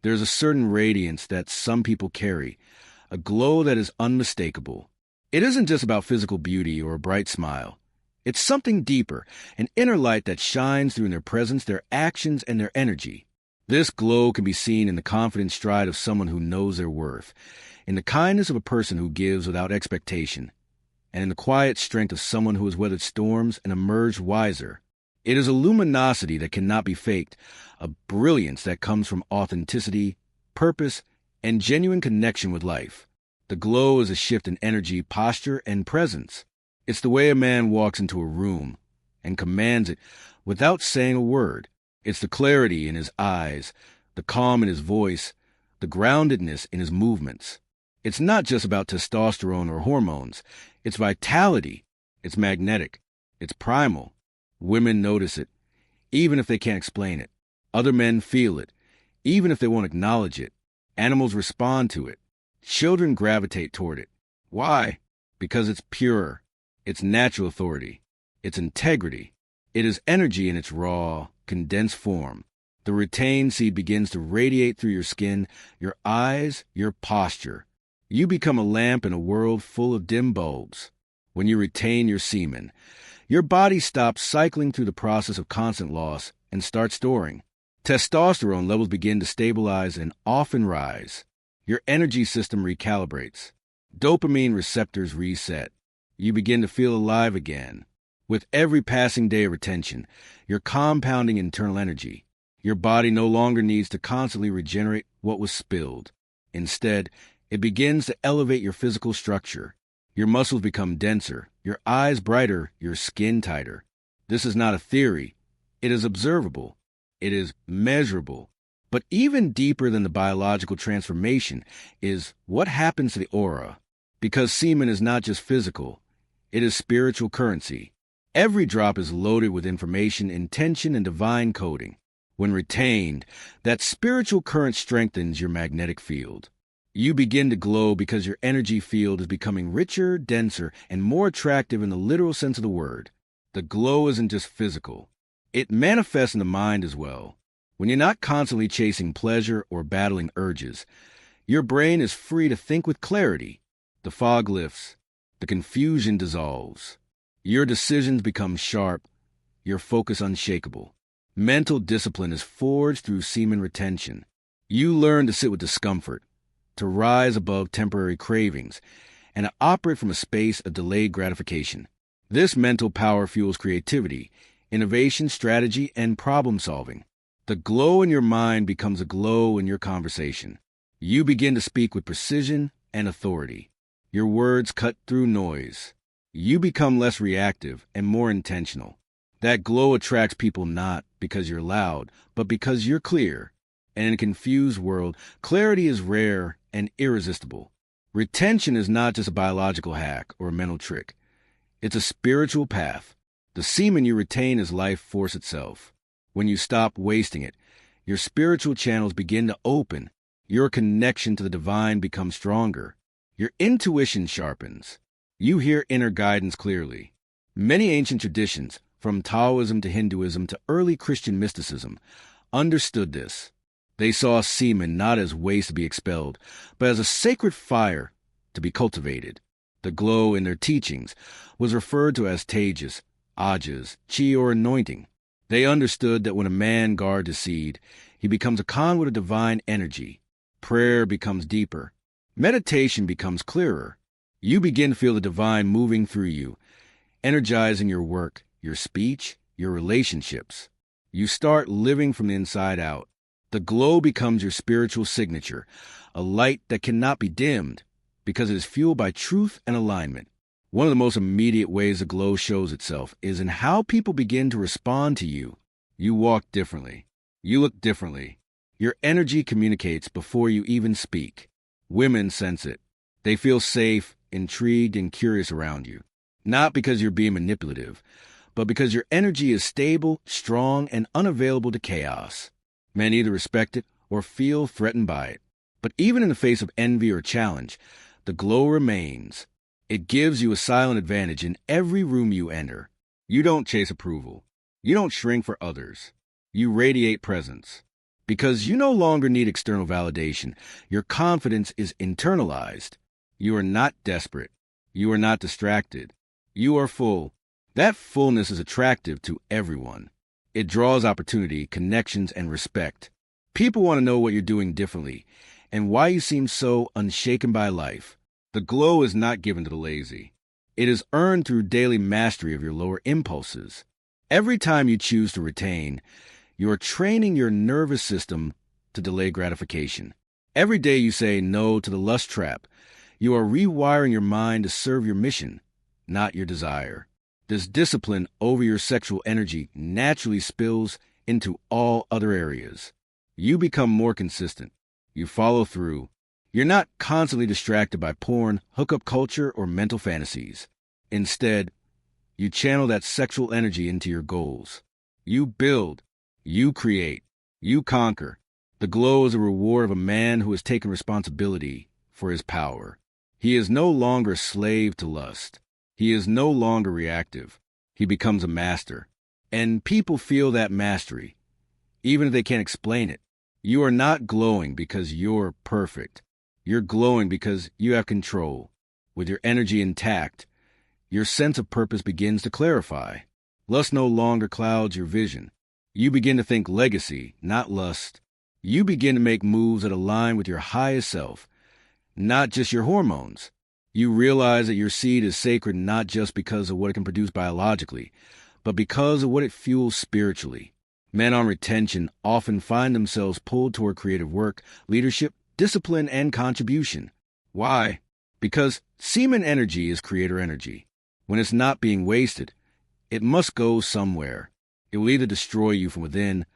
There's a certain radiance that some people carry, a glow that is unmistakable. It isn't just about physical beauty or a bright smile. It's something deeper, an inner light that shines through their presence, their actions, and their energy. This glow can be seen in the confident stride of someone who knows their worth, in the kindness of a person who gives without expectation, and in the quiet strength of someone who has weathered storms and emerged wiser. It is a luminosity that cannot be faked, a brilliance that comes from authenticity, purpose, and genuine connection with life. The glow is a shift in energy, posture, and presence. It's the way a man walks into a room and commands it without saying a word. It's the clarity in his eyes, the calm in his voice, the groundedness in his movements. It's not just about testosterone or hormones. It's vitality. It's magnetic. It's primal. Women notice it, even if they can't explain it. Other men feel it, even if they won't acknowledge it. Animals respond to it. Children gravitate toward it. Why? Because it's pure. It's natural authority. It's integrity. It is energy in its raw, condensed form. The retained seed begins to radiate through your skin, your eyes, your posture. You become a lamp in a world full of dim bulbs. When you retain your semen, your body stops cycling through the process of constant loss and starts storing. Testosterone levels begin to stabilize and often rise. Your energy system recalibrates. Dopamine receptors reset. You begin to feel alive again. With every passing day of retention, you're compounding internal energy. Your body no longer needs to constantly regenerate what was spilled. Instead, it begins to elevate your physical structure. Your muscles become denser, your eyes brighter, your skin tighter. This is not a theory. It is observable. It is measurable. But even deeper than the biological transformation is what happens to the aura. Because semen is not just physical, it is spiritual currency. Every drop is loaded with information, intention, and divine coding. When retained, that spiritual current strengthens your magnetic field. You begin to glow because your energy field is becoming richer, denser, and more attractive in the literal sense of the word. The glow isn't just physical. It manifests in the mind as well. When you're not constantly chasing pleasure or battling urges, your brain is free to think with clarity. The fog lifts. The confusion dissolves. Your decisions become sharp, your focus unshakable. Mental discipline is forged through semen retention. You learn to sit with discomfort, to rise above temporary cravings, and to operate from a space of delayed gratification. This mental power fuels creativity, innovation, strategy, and problem-solving. The glow in your mind becomes a glow in your conversation. You begin to speak with precision and authority. Your words cut through noise. You become less reactive and more intentional. That glow attracts people not because you're loud, but because you're clear. And in a confused world, clarity is rare and irresistible. Retention is not just a biological hack or a mental trick. It's a spiritual path. The semen you retain is life force itself. When you stop wasting it, your spiritual channels begin to open. Your connection to the divine becomes stronger. Your intuition sharpens. You hear inner guidance clearly. Many ancient traditions, from Taoism to Hinduism to early Christian mysticism, understood this. They saw semen not as waste to be expelled, but as a sacred fire to be cultivated. The glow in their teachings was referred to as tejas, ajas, chi, or anointing. They understood that when a man guards his seed, he becomes a conduit of divine energy. Prayer becomes deeper. Meditation becomes clearer. You begin to feel the divine moving through you, energizing your work, your speech, your relationships. You start living from the inside out. The glow becomes your spiritual signature, a light that cannot be dimmed because it is fueled by truth and alignment. One of the most immediate ways the glow shows itself is in how people begin to respond to you. You walk differently. You look differently. Your energy communicates before you even speak. Women sense it. They feel safe, intrigued, and curious around you. Not because you're being manipulative, but because your energy is stable, strong, and unavailable to chaos. Men either respect it or feel threatened by it. But even in the face of envy or challenge, the glow remains. It gives you a silent advantage in every room you enter. You don't chase approval. You don't shrink for others. You radiate presence. Because you no longer need external validation. Your confidence is internalized. You are not desperate. You are not distracted. You are full. That fullness is attractive to everyone. It draws opportunity, connections, and respect. People want to know what you're doing differently and why you seem so unshaken by life. The glow is not given to the lazy. It is earned through daily mastery of your lower impulses. Every time you choose to retain, you are training your nervous system to delay gratification. Every day you say no to the lust trap, you are rewiring your mind to serve your mission, not your desire. This discipline over your sexual energy naturally spills into all other areas. You become more consistent. You follow through. You're not constantly distracted by porn, hookup culture, or mental fantasies. Instead, you channel that sexual energy into your goals. You build. You create. You conquer. The glow is a reward of a man who has taken responsibility for his power. He is no longer a slave to lust. He is no longer reactive. He becomes a master. And people feel that mastery, even if they can't explain it. You are not glowing because you're perfect. You're glowing because you have control. With your energy intact, your sense of purpose begins to clarify. Lust no longer clouds your vision. You begin to think legacy, not lust. You begin to make moves that align with your highest self, not just your hormones. You realize that your seed is sacred not just because of what it can produce biologically, but because of what it fuels spiritually. Men on retention often find themselves pulled toward creative work, leadership, discipline, and contribution. Why? Because semen energy is creator energy. When it's not being wasted, it must go somewhere. It will either destroy you from within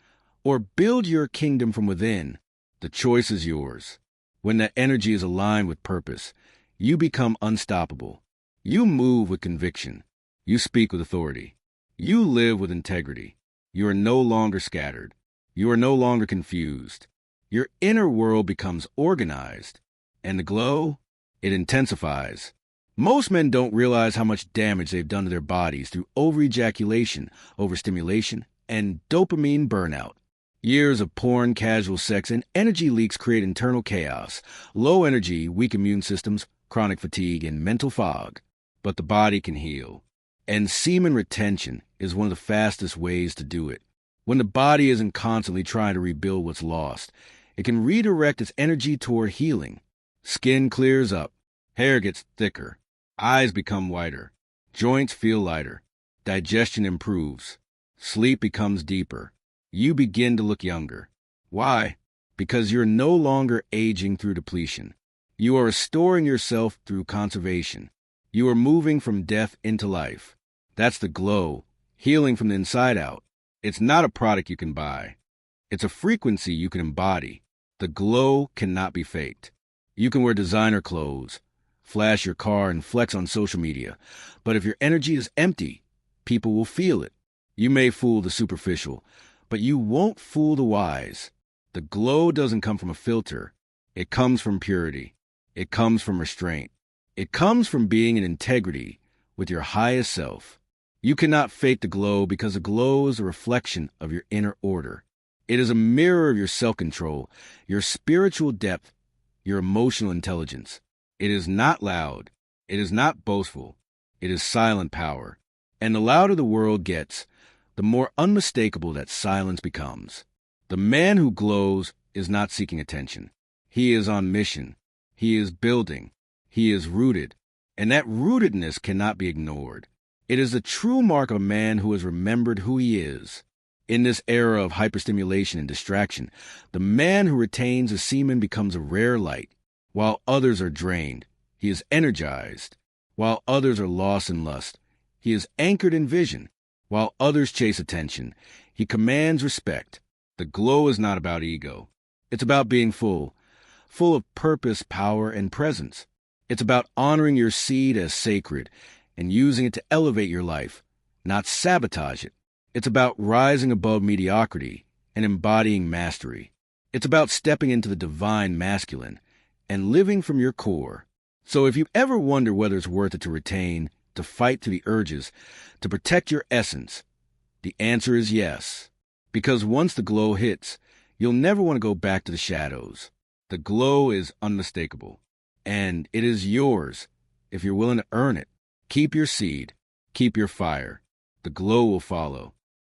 or build your kingdom from within. The choice is yours. When that energy is aligned with purpose, you become unstoppable. You move with conviction. You speak with authority. You live with integrity. You are no longer scattered. You are no longer confused. Your inner world becomes organized. And the glow, it intensifies. Most men don't realize how much damage they've done to their bodies through over-ejaculation, overstimulation, and dopamine burnout. Years of porn, casual sex, and energy leaks create internal chaos, low energy, weak immune systems, chronic fatigue, and mental fog. But the body can heal. And semen retention is one of the fastest ways to do it. When the body isn't constantly trying to rebuild what's lost, it can redirect its energy toward healing. Skin clears up. Hair gets thicker. Eyes become whiter. Joints feel lighter. Digestion improves. Sleep becomes deeper. You begin to look younger. Why? Because you're no longer aging through depletion. You are restoring yourself through conservation. You are moving from death into life. That's the glow, healing from the inside out. It's not a product you can buy. It's a frequency you can embody. The glow cannot be faked. You can wear designer clothes, flash your car, and flex on social media. But if your energy is empty, people will feel it. You may fool the superficial, but you won't fool the wise. The glow doesn't come from a filter. It comes from purity. It comes from restraint. It comes from being in integrity with your highest self. You cannot fake the glow because the glow is a reflection of your inner order. It is a mirror of your self-control, your spiritual depth, your emotional intelligence. It is not loud. It is not boastful. It is silent power. And the louder the world gets, the more unmistakable that silence becomes. The man who glows is not seeking attention. He is on mission. He is building. He is rooted. And that rootedness cannot be ignored. It is the true mark of a man who has remembered who he is. In this era of hyperstimulation and distraction, the man who retains a semen becomes a rare light. While others are drained, he is energized. While others are lost in lust, he is anchored in vision. While others chase attention, he commands respect. The glow is not about ego. It's about being full of purpose, power, and presence. It's about honoring your seed as sacred and using it to elevate your life, not sabotage it. It's about rising above mediocrity and embodying mastery. It's about stepping into the divine masculine and living from your core. So if you ever wonder whether it's worth it to retain, to fight through the urges, to protect your essence, the answer is yes. Because once the glow hits, You'll never want to go back to the shadows. The glow is unmistakable, and it is yours if you're willing to earn it. Keep your seed, keep your fire. The glow will follow.